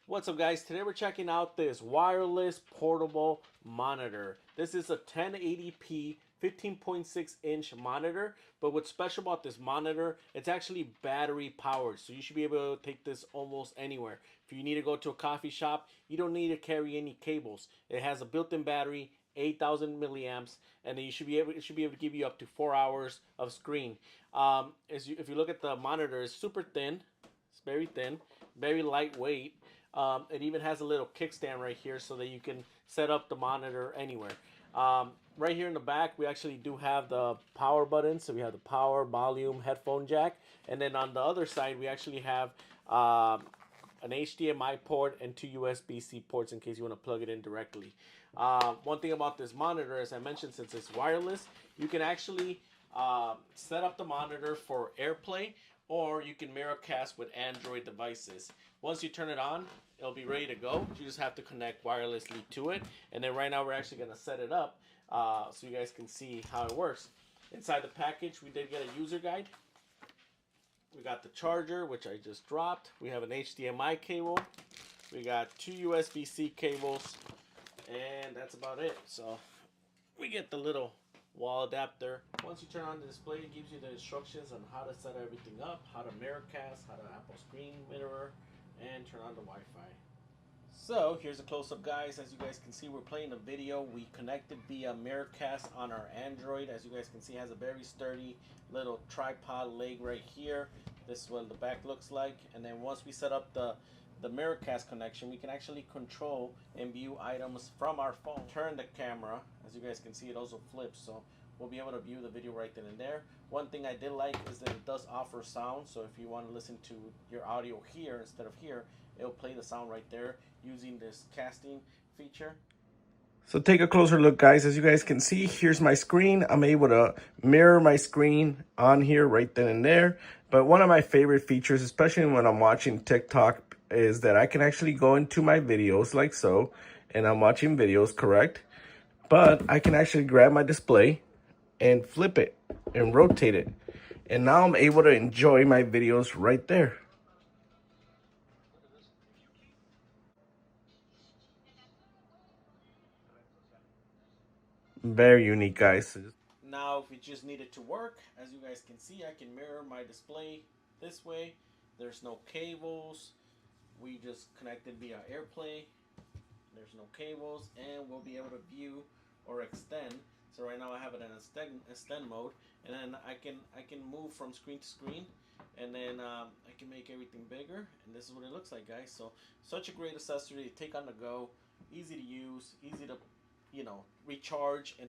What's up, guys? Today we're checking out this wireless portable monitor. This is a 1080p 15.6-inch monitor, but what's special about this monitor, it's actually battery powered, so you should be able to take this almost anywhere. If you need to go to a coffee shop, you don't need to carry any cables. It has a built-in battery, 8,000 milliamps, and then it should be able to give you up to 4 hours of screen. If you look at the monitor, it's super thin. It's very thin, very lightweight. It even has a little kickstand right here so that you can set up the monitor anywhere. Right here in the back, we actually do have the power button. So we have the power, volume, headphone jack. And then on the other side, we actually have an HDMI port and two USB-C ports in case you want to plug it in directly. One thing about this monitor, as I mentioned, since it's wireless, you can actually set up the monitor for AirPlay, or you can Miracast with Android devices. Once you turn it on, it'll be ready to go. You just have to connect wirelessly to it. And then right now we're actually going to set it up so you guys can see how it works. Inside the package, we did get a user guide. We got the charger, which I just dropped. We have an HDMI cable. We got two USB-C cables. And that's about it. So we get the little wall adapter. Once you turn on the display, it gives you the instructions on how to set everything up, how to Miracast, how to Apple Screen Mirror, and turn on the Wi-Fi. So here's a close-up, guys. As you guys can see, we're playing a video. We connected via Miracast on our Android. As you guys can see, it has a very sturdy little tripod leg right here. This is what the back looks like. And then once we set up the Miracast connection, we can actually control and view items from our phone. Turn the camera. As you guys can see, it also flips, so we'll be able to view the video right then and there. One thing I did like is that it does offer sound, so if you want to listen to your audio here instead of here, it'll play the sound right there using this casting feature. So take a closer look, guys. As you guys can see, here's my screen. I'm able to mirror my screen on here right then and there. But one of my favorite features, especially when I'm watching TikTok, is that I can actually go into my videos like so, and I'm watching videos, correct? But I can actually grab my display and flip it and rotate it. And now I'm able to enjoy my videos right there. Very unique, guys. Now, if we just need it to work, as you guys can see, I can mirror my display this way. There's no cables. We just connected via AirPlay. There's no cables, and we'll be able to view or extend. So right now I have it in extend mode, and then I can move from screen to screen, and then I can make everything bigger. And this is what it looks like, guys. So such a great accessory to take on the go, easy to use, easy to recharge. And